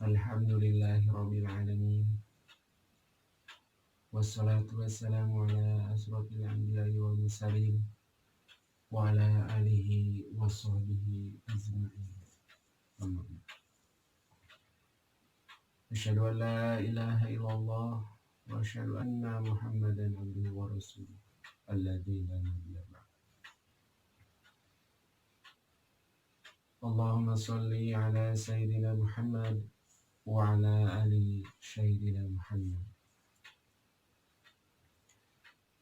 Alhamdulillahi Rabbil Alamin. Wassalatu wassalamu ala asrafil anbiya'i wal mursalin wa ala alihi wa sahbihi ajma'in. Asyhadu an la ilaha illallah wa asyhadu anna Muhammadan abduhu wa rasuluh alladzi la nabiyya ba'd. Allahumma shalli ala sayyidina Muhammad wa ala ali sayyidina Muhammad.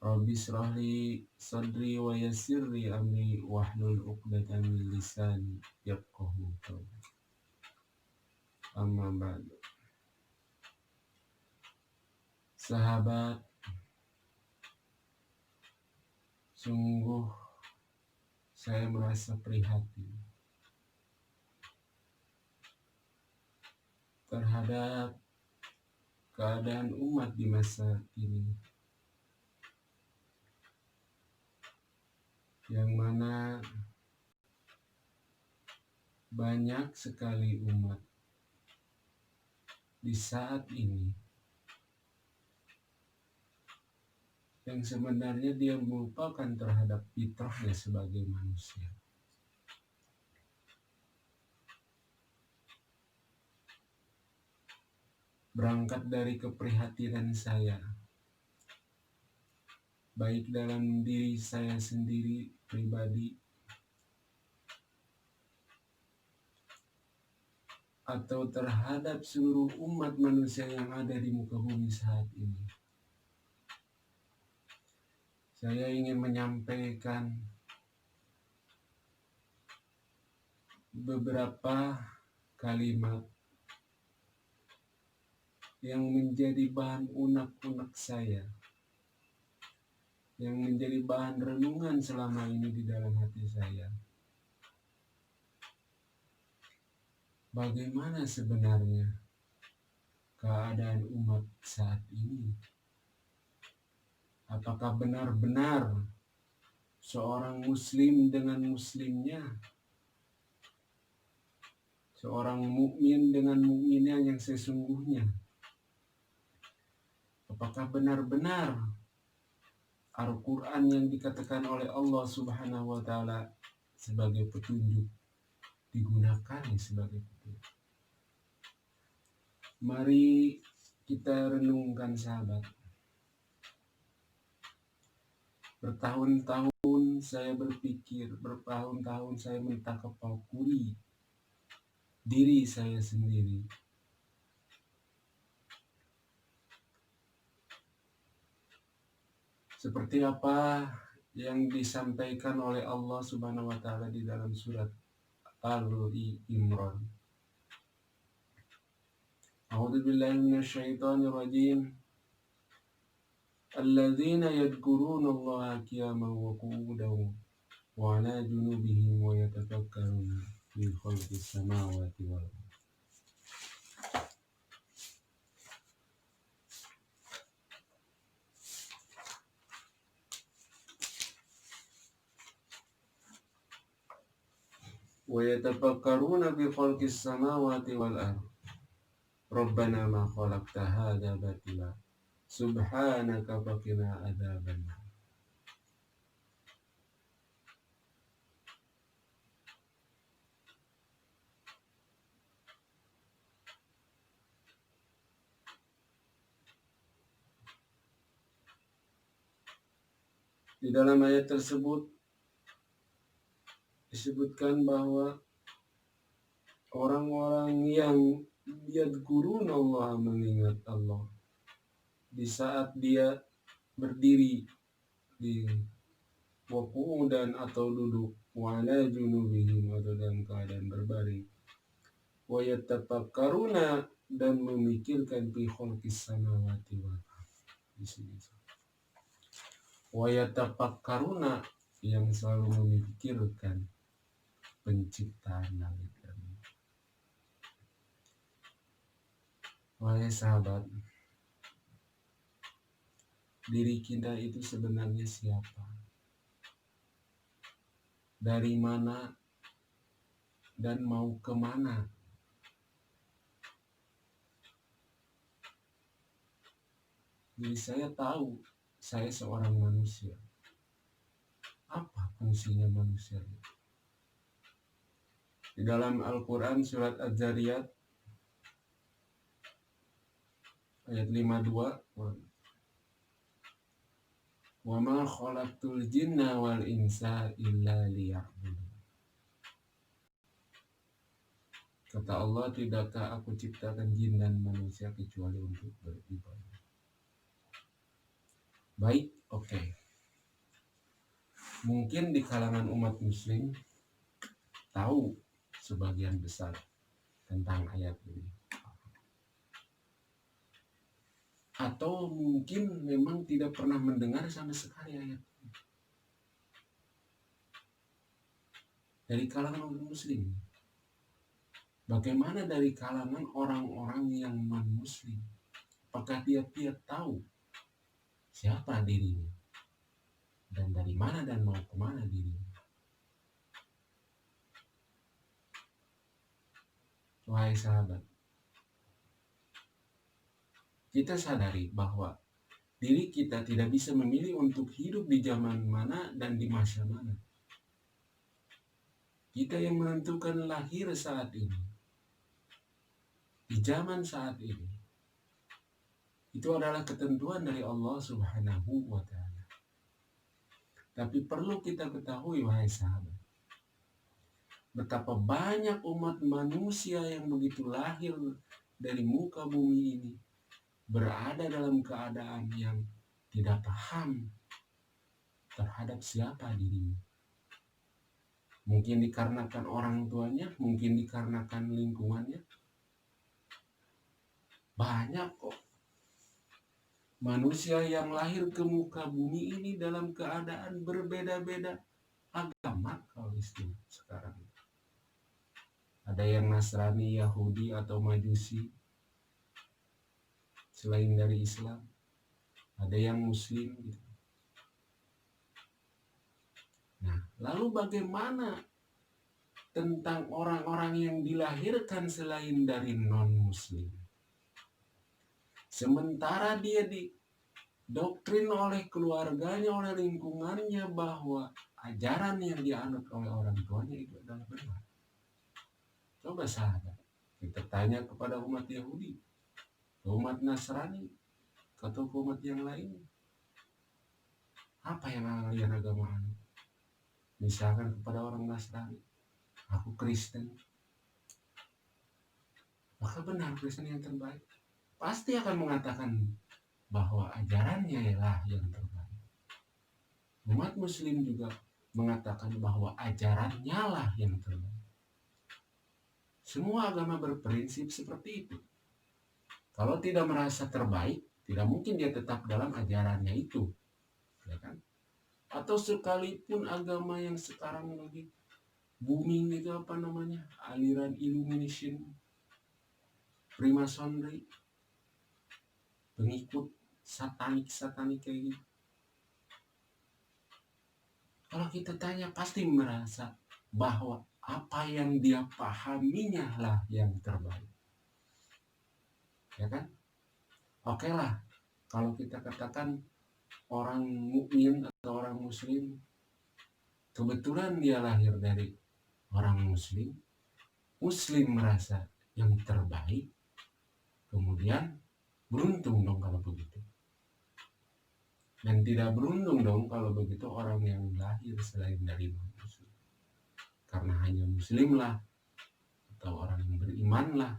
Rabbi shrah li sadri wa yassir li amri wahlul 'uqdatam min lisani yafqahu qawli. Amma ba'd. Sahabat, sungguh saya merasa prihatin terhadap keadaan umat di masa ini, yang mana banyak sekali umat di saat ini yang sebenarnya dia melupakan terhadap fitrahnya sebagai manusia. Berangkat dari keprihatinan saya, baik dalam diri saya sendiri pribadi atau terhadap seluruh umat manusia yang ada di muka bumi saat ini. Saya ingin menyampaikan beberapa kalimat yang menjadi bahan unek-unek saya, yang menjadi bahan renungan selama ini di dalam hati saya. Bagaimana sebenarnya keadaan umat saat ini? Apakah benar-benar seorang muslim dengan muslimnya, seorang mukmin dengan mukminnya yang sesungguhnya? Apakah benar-benar Al-Quran yang dikatakan oleh Allah Subhanahu wa Ta'ala sebagai petunjuk digunakan sebagai petunjuk? Mari kita renungkan, sahabat. Bertahun-tahun saya berpikir, bertahun-tahun saya mentafakuri diri saya sendiri. Seperti apa yang disampaikan oleh Allah Subhanahu wa Ta'ala di dalam surat Al-Imran. A'udzu billahi minasyaitonir rajim. Alladzina yadhkuruna Allaha qiyaman wa qu'udan wa 'ala junubihim wa yatafakkaruna fi khalqis samawati wal ardh. Wa yatafakkaruna fi khalqis samawati wal ardh. Rabbana ma khalaqta hadza batila subhanaka faqina adzabannar. Di dalam ayat tersebut disebutkan bahwa orang-orang yang yadhkurun Allah, mengingat Allah di saat dia berdiri di waqu'udan atau duduk, wa 'ala junubihim atau dalam keadaan berbaring, wa yatafakkaruna dan memikirkan fi khalqis samawati wal ardh. Di sini wa yatafakkaruna yang selalu memikirkan penciptaan langit dan bumi. Wahai sahabat, diri kita itu sebenarnya siapa? Dari mana dan mau kemana? Jadi saya tahu saya seorang manusia. Apa fungsinya manusia? Di dalam Al-Quran surat Az-Zariyat ayat 52, wa ma khalaqtul jinna wal insa illa liya'budun. Kata Allah, tidakkah aku ciptakan jin dan manusia kecuali untuk beribadah. Baik, oke. Mungkin di kalangan umat muslim tahu sebagian besar tentang ayat ini. Atau mungkin memang tidak pernah mendengar sama sekali ayat ini. Dari kalangan umat muslim. Bagaimana dari kalangan orang-orang yang non-muslim? Apakah dia tahu siapa dirinya? Dan dari mana dan mau kemana dirinya? Wahai sahabat, kita sadari bahwa diri kita tidak bisa memilih untuk hidup di zaman mana dan di masa mana. Kita yang menentukan lahir saat ini, di zaman saat ini, itu adalah ketentuan dari Allah Subhanahu wa Ta'ala. Tapi perlu kita ketahui, wahai sahabat, betapa banyak umat manusia yang begitu lahir dari muka bumi ini berada dalam keadaan yang tidak paham terhadap siapa dirinya. Mungkin dikarenakan orang tuanya, mungkin dikarenakan lingkungannya. Banyak kok manusia yang lahir ke muka bumi ini dalam keadaan berbeda-beda agama, kalau istilah sekarang. Ada yang Nasrani, Yahudi, atau Majusi selain dari Islam. Ada yang Muslim gitu. Nah, lalu bagaimana tentang orang-orang yang dilahirkan selain dari non-Muslim? Sementara dia didoktrin oleh keluarganya, oleh lingkungannya bahwa ajaran yang dianut oleh orang tuanya itu adalah benar. Coba sahabat, kita tanya kepada umat Yahudi, umat Nasrani, atau umat yang lain, apa yang kalian agama anut? Misalkan kepada orang Nasrani, aku Kristen, maka benar Kristen yang terbaik. Pasti akan mengatakan bahwa ajarannya lah yang terbaik. Umat Muslim juga mengatakan bahwa ajarannya lah yang terbaik. Semua agama berprinsip seperti itu. Kalau tidak merasa terbaik, tidak mungkin dia tetap dalam ajarannya itu, ya kan? Atau sekalipun agama yang sekarang lagi booming itu apa namanya, aliran Illumination, Freemasonry, pengikut satanik kayak gitu. Kalau kita tanya, pasti merasa bahwa apa yang dia pahaminya lah yang terbaik, ya kan? Oke lah, kalau kita katakan orang mukmin atau orang muslim, kebetulan dia lahir dari orang muslim merasa yang terbaik, kemudian beruntung dong kalau begitu. Dan tidak beruntung dong kalau begitu orang yang lahir selain dari non-muslim. Karena hanya muslim lah, atau orang yang beriman lah,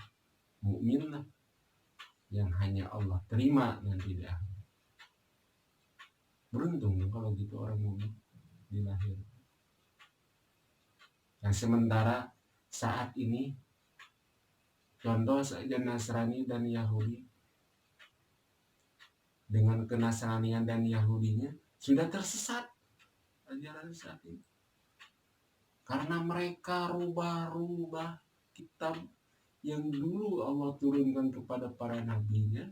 mukmin lah, yang hanya Allah terima nanti di akhir. Beruntung dong kalau gitu orang mukmin dilahir. Nah, sementara saat ini, contoh saja Nasrani dan Yahudi, dengan kenasranian dan Yahudinya sudah tersesat ajaran saat ini. Karena mereka rubah-rubah kitab yang dulu Allah turunkan kepada para nabinya,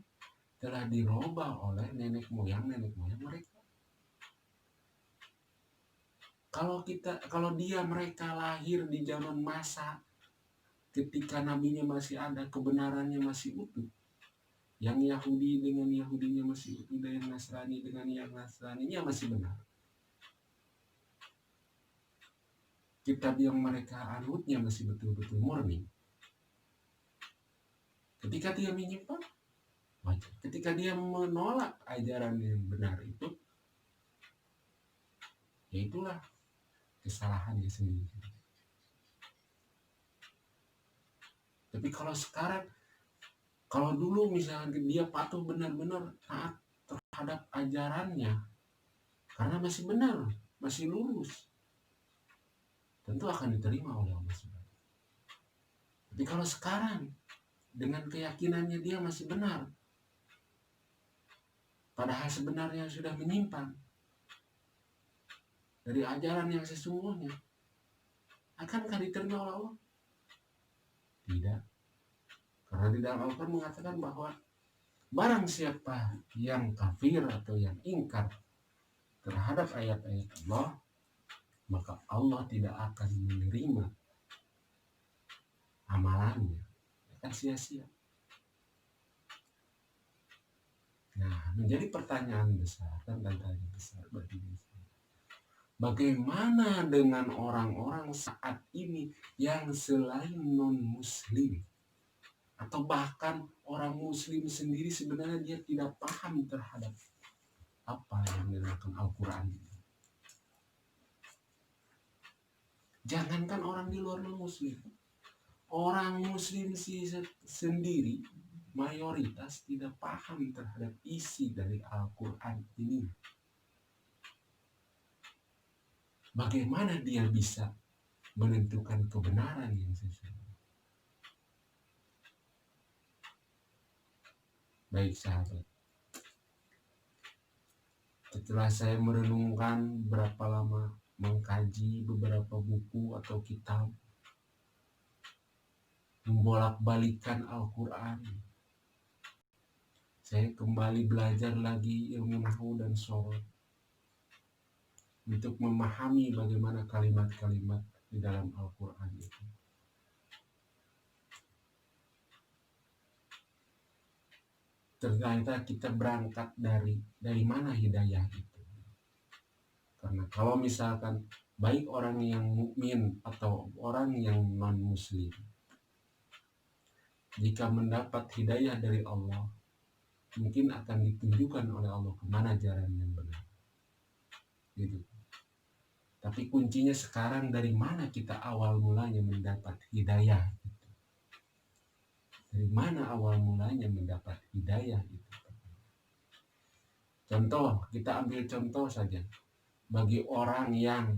telah dirubah oleh nenek moyang mereka. Kalau mereka lahir di zaman masa ketika nabinya masih ada, kebenarannya masih utuh, Yang Yahudi dengan Yahudinya masih utuh, dan yang Nasrani dengan yang Nasraninya masih benar. Kitab yang mereka anutnya masih betul-betul murni. Ketika dia menyimpang, wajar. Ketika dia menolak ajaran yang benar itu, ya itulah kesalahannya sendiri. Tapi kalau sekarang, kalau dulu misalnya dia patuh benar-benar taat terhadap ajarannya, karena masih benar, masih lurus, tentu akan diterima oleh Allah SWT. Tapi kalau sekarang, dengan keyakinannya dia masih benar, padahal sebenarnya sudah menyimpang dari ajaran yang sesungguhnya, akankah diterima oleh Allah? Tidak. Karena di dalam Al-Quran mengatakan bahwa barang siapa yang kafir atau yang ingkar terhadap ayat-ayat Allah, maka Allah tidak akan menerima amalannya, akan sia-sia. Nah, menjadi pertanyaan besar dan tanya besar bagi kita. Bagaimana dengan orang-orang saat ini yang selain non-muslim? Atau bahkan orang muslim sendiri sebenarnya dia tidak paham terhadap apa yang dinamakan Al-Quran. Jangankan orang di luar non-muslim, orang muslim sendiri mayoritas tidak paham terhadap isi dari Al-Quran ini. Bagaimana dia bisa menentukan kebenaran yang sesuai? Baik sahabat, setelah saya merenungkan berapa lama, mengkaji beberapa buku atau kitab, membolak-balikan Al-Quran, saya kembali belajar lagi ilmu nahwu dan sorot untuk memahami bagaimana kalimat-kalimat di dalam Al-Quran itu. Ternyata kita berangkat dari mana hidayah itu. Karena kalau misalkan baik orang yang mukmin atau orang yang non-muslim, jika mendapat hidayah dari Allah, mungkin akan ditunjukkan oleh Allah kemana jalan yang benar. Gitu. Tapi kuncinya sekarang dari mana kita awal mulanya mendapat hidayah itu. Dari mana awal mulanya mendapat hidayah itu. Contoh, kita ambil contoh saja. Bagi orang yang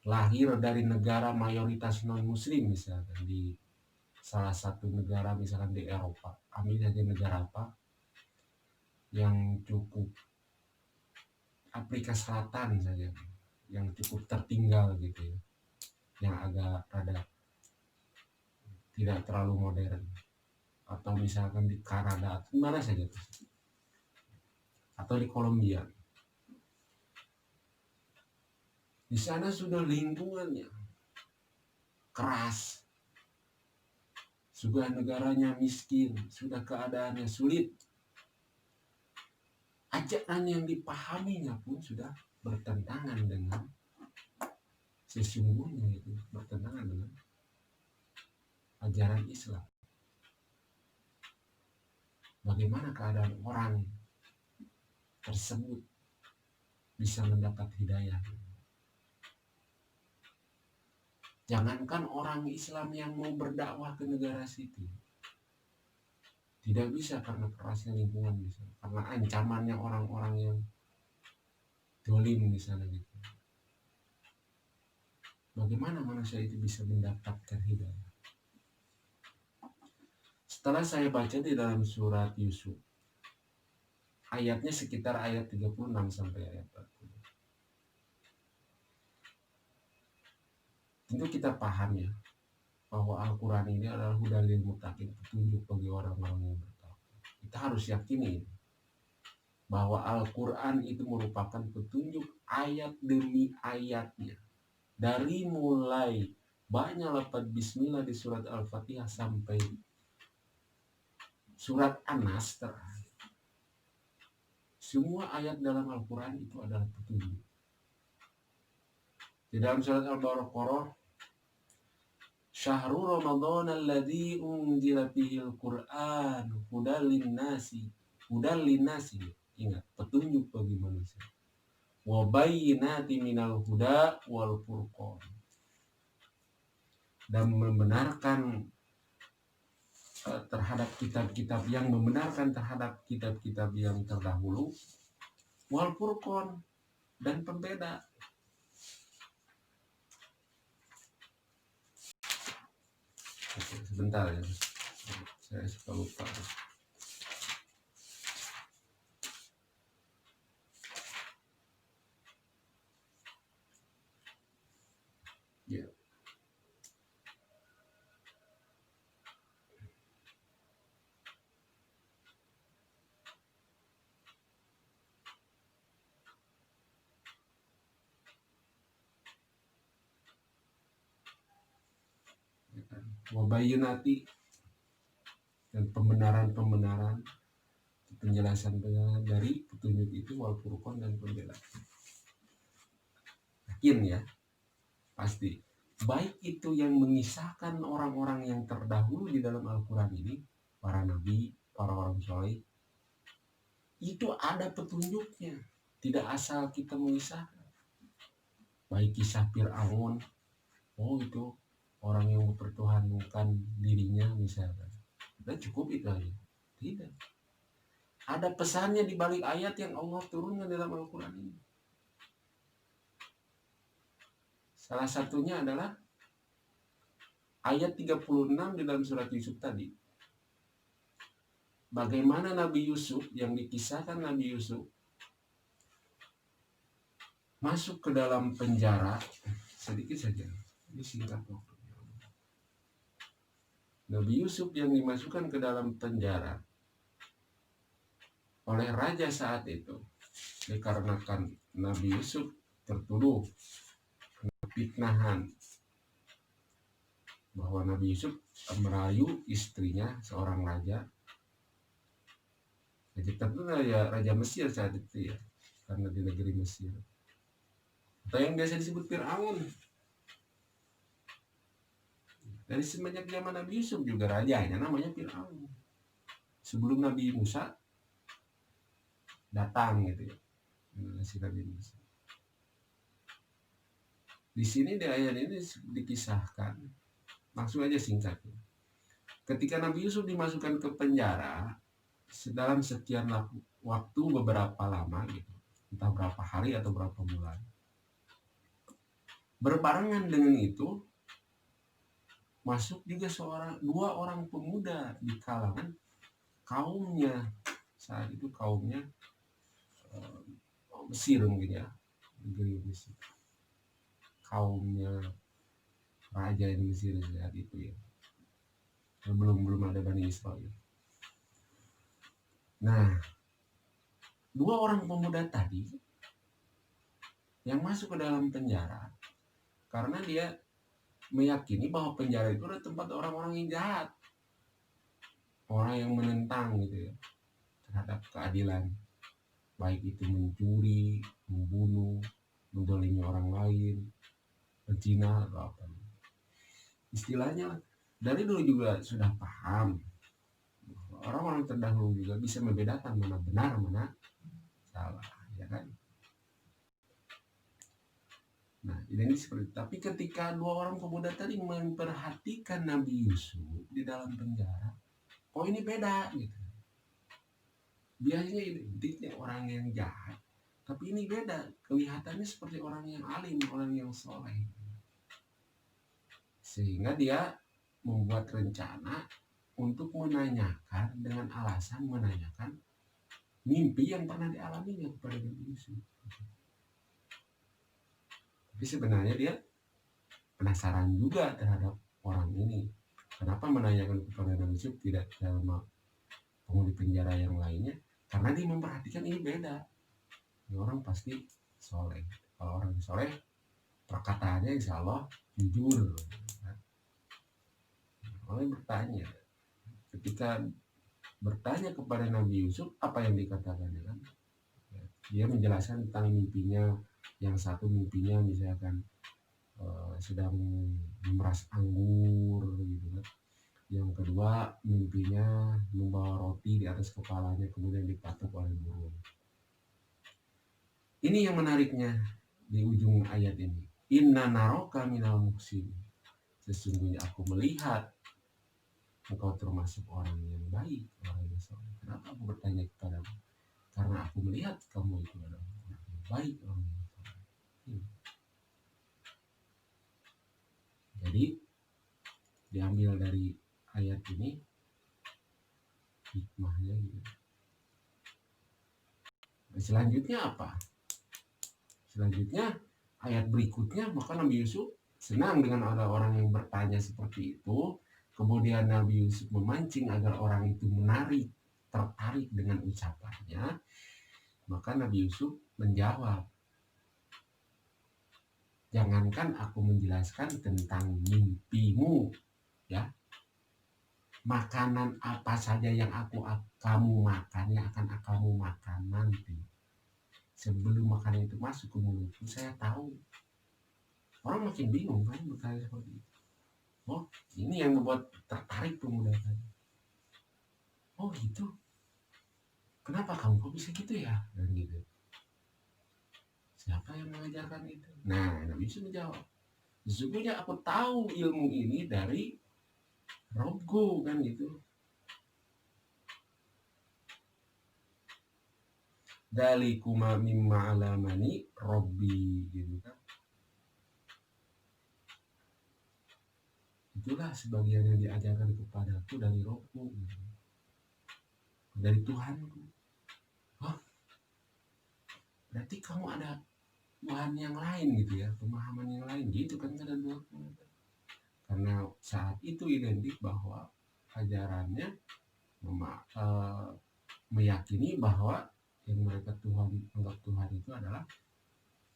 lahir dari negara mayoritas non-muslim, misalkan di salah satu negara, misalkan di Eropa, ambil saja negara apa yang cukup Afrika Selatan saja, yang cukup tertinggal gitu ya, yang agak rada tidak terlalu modern, atau misalkan di Kanada, mana saja tuh, atau di Kolombia. Di sana sudah lingkungannya keras, sudah negaranya miskin, sudah keadaannya sulit. Ajaran yang dipahaminya pun sudah bertentangan dengan sesungguhnya, itu bertentangan dengan ajaran Islam. Bagaimana keadaan orang tersebut bisa mendapat hidayah? Jangankan orang Islam yang mau berdakwah ke negara situ, tidak bisa karena kerasnya lingkungan, bisa karena ancamannya orang-orang yang dolim di sana gitu. Bagaimana manusia itu bisa mendapatkan hidayah? Setelah saya baca di dalam surat Yusuf, ayatnya sekitar ayat 36 sampai ayat 40. Tentu kita paham ya, bahwa Al-Quran ini adalah hudal lil muttaqin, petunjuk bagi orang-orang yang bertakwa. Kita harus yakini bahwa Al-Quran itu merupakan petunjuk ayat demi ayatnya. Dari mulai banyak lafaz bismillah di surat Al-Fatihah sampai surat An-Nas terakhir. Semua ayat dalam Al-Quran itu adalah petunjuk. Di dalam surat Al-Baqarah, Syahrul Ramadan alladzi unzila fihil Qur'an hudal linnasi. Ingat, petunjuk bagi manusia. Wa bayyinati minal huda wal furqan. Dan membenarkan terhadap kitab-kitab yang membenarkan terhadap kitab-kitab yang terdahulu, wal furqan, dan pembeda. Oke, sebentar ya, saya suka lupa. Ya. Wabayunati, dan pembenaran penjelasan dari petunjuk itu, wal furqan, dan pembeda. Yakin ya, pasti baik itu yang mengisahkan orang-orang yang terdahulu di dalam Al-Quran ini, para nabi, para orang soleh, itu ada petunjuknya, tidak asal kita mengisahkan. Baik kisah Fir'aun, oh itu orang yang mempertuhankan dirinya misalkan, dan cukup itu aja. Tidak, ada pesannya di balik ayat yang Allah turunkan dalam Al-Quran ini. Salah satunya adalah ayat 36 di dalam surat Yusuf tadi. Bagaimana Nabi Yusuf, yang dikisahkan Nabi Yusuf masuk ke dalam penjara, sedikit saja, ini singkat waktu. Nabi Yusuf yang dimasukkan ke dalam penjara oleh raja saat itu, dikarenakan Nabi Yusuf tertuduh fitnahan bahwa Nabi Yusuf merayu istrinya, seorang raja. Jadi tentunya ya Raja Mesir saat itu ya, karena di negeri Mesir. Atau yang biasa disebut Fir'aun. Dari semenjak zaman Nabi Yusuf juga rajanya namanya Fir'aun. Sebelum Nabi Musa datang gitu ya, si Nabi Musa. Di sini di ayat ini dikisahkan, langsung aja singkatnya. Ketika Nabi Yusuf dimasukkan ke penjara, dalam sekian waktu beberapa lama gitu, entah berapa hari atau berapa bulan, berbarengan dengan itu masuk juga dua orang pemuda di kalangan kaumnya saat itu, kaumnya Mesir mungkin ya, negeri Mesir, kaumnya raja di Mesir saat itu ya, belum ada Bani Israel. Nah, dua orang pemuda tadi yang masuk ke dalam penjara karena dia meyakini bahwa penjara itu adalah tempat orang-orang yang jahat, orang yang menentang gitu ya terhadap keadilan, baik itu mencuri, membunuh, mendolimi orang lain, berzina atau apa. Istilahnya dari dulu juga sudah paham, orang-orang terdahulu juga bisa membedakan mana benar mana salah, ya kan? Nah, ini seperti itu. Tapi ketika dua orang pemuda tadi memperhatikan Nabi Yusuf di dalam penjara, oh ini beda gitu. Biasanya identiknya orang yang jahat, tapi ini beda, kelihatannya seperti orang yang alim, orang yang soleh. Sehingga dia membuat rencana untuk menanyakan, dengan alasan menanyakan mimpi yang pernah dialaminya kepada Nabi Yusuf. Tapi sebenarnya dia penasaran juga terhadap orang ini. Kenapa menanyakan kepada Nabi Yusuf, tidak sama penghuni penjara yang lainnya? Karena dia memperhatikan ini beda. Ini orang pasti soleh. Kalau orang soleh, perkataannya insya Allah jujur. Oleh bertanya, ketika bertanya kepada Nabi Yusuf, apa yang dikatakannya kan? Dia menjelaskan tentang mimpinya. Yang satu mimpinya misalkan sedang memeras anggur gitu kan. Yang kedua mimpinya membawa roti di atas kepalanya kemudian dipatuk oleh burung. Ini yang menariknya di ujung ayat ini. Inna naroka minal muhsinin. Sesungguhnya aku melihat engkau termasuk orang yang baik, orang yang soleh. Kenapa aku bertanya kepadamu? Karena aku melihat kamu itu adalah orang yang baik, orang yang soleh. Jadi diambil dari ayat ini hikmahnya gitu. Selanjutnya apa? Selanjutnya ayat berikutnya, maka Nabi Yusuf senang dengan ada orang yang bertanya seperti itu. Kemudian Nabi Yusuf memancing agar orang itu tertarik dengan ucapannya. Maka Nabi Yusuf menjawab, jangankan aku menjelaskan tentang mimpimu, ya, makanan apa saja yang kamu makan, yang akan kamu makan nanti, sebelum makanan itu masuk ke mulutku, saya tahu. Orang makin bingung kan bertanya seperti itu. Oh, ini yang membuat tertarik pemuda tadi. Oh gitu. Kenapa kamu kok bisa gitu ya? Dan gitu. Siapa yang mengajarkan itu? Nah, Nabi Yusuf menjawab, sesungguhnya aku tahu ilmu ini dari Robku, kan gitu. Dalikuma mimma alamani Robbi, gitu kan. Itulah sebagian yang diajarkan kepadaku dari Robku, gitu. Dari Tuhanku. Oh, berarti kamu ada Tuhan yang lain gitu ya, pemahaman yang lain gitu kan, kata dua. Karena saat itu identik bahwa ajarannya meyakini bahwa yang mereka anggap Tuhan itu adalah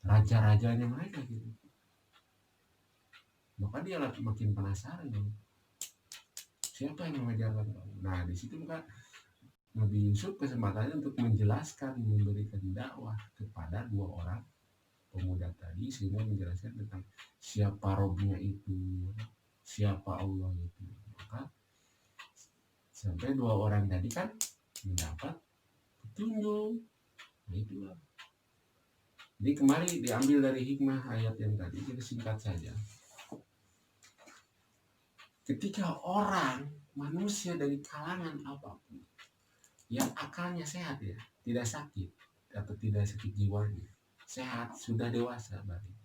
raja-rajanya mereka gitu. Maka dia makin penasaran gitu. Siapa yang mengajarkan kamu? Nah di situ maka Nabi Yusuf kesempatannya untuk menjelaskan, memberikan dakwah kepada dua orang pemuda tadi, sehingga menjelaskan tentang siapa Robnya itu, siapa Allah itu. Maka sampai dua orang tadi kan mendapat petunjuk. Nah itulah. Jadi kembali diambil dari hikmah ayat yang tadi, kita singkat saja. Ketika orang, manusia dari kalangan apapun, yang akalnya sehat ya, tidak sakit atau tidak sakit jiwanya, sehat, sudah dewasa berarti,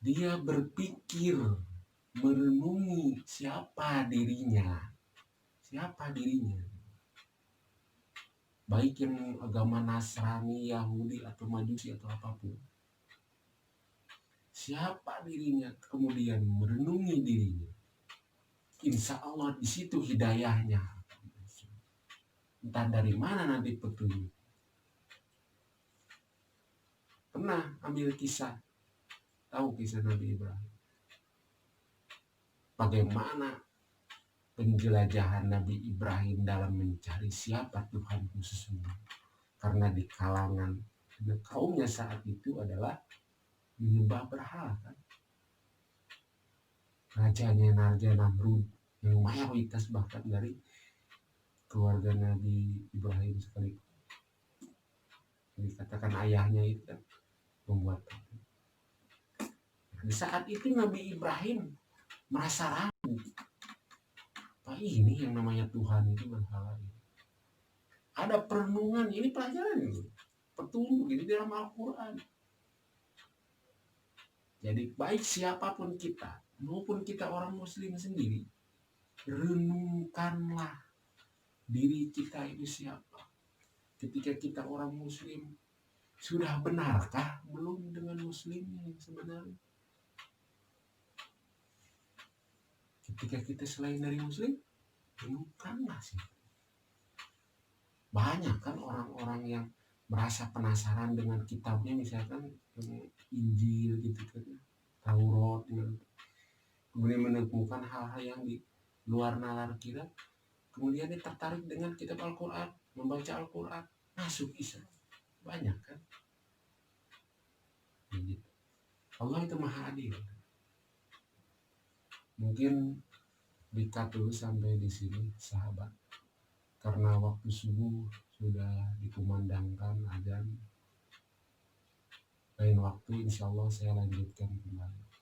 dia berpikir, merenungi siapa dirinya, baik yang agama Nasrani, Yahudi atau Majusi atau apapun, siapa dirinya, kemudian merenungi dirinya, insya Allah di situ hidayahnya. Entah dari mana nanti petunjuk. Pernah ambil kisah, tahu kisah Nabi Ibrahim, bagaimana penjelajahan Nabi Ibrahim dalam mencari siapa Tuhanku sesungguhnya. Karena di kalangan kaumnya saat itu adalah menyembah berhala kan. Rajanya Raja Namrud yang mayoritas bahkan dari keluarga Nabi Ibrahim sekali. Dikatakan ayahnya itu kan membuat. Di saat itu Nabi Ibrahim merasa ragu. Apa ini yang namanya Tuhan itu berhala ini? Ada perenungan, ini pelajaran ini, petunjuk ini dalam Al-Quran. Jadi baik siapapun kita, maupun kita orang Muslim sendiri, renungkanlah diri kita itu siapa. Ketika kita orang Muslim, sudah benarkah belum dengan Muslimnya yang sebenarnya? Ketika kita selain dari Muslim, renungkanlah sih. Banyak kan orang-orang yang merasa penasaran dengan kitabnya, misalkan Injil gitu kan, Taurat, kemudian menemukan hal-hal yang luar nalar kita, kemudian dia tertarik dengan kitab Al-Quran, membaca Al-Quran, masuk Islam. Banyak kan? Begitu. Allah itu maha adil. Mungkin dikat dulu sampai di sini sahabat, karena waktu subuh sudah dikumandangkan azan. Lain waktu insya Allah saya lanjutkan kembali.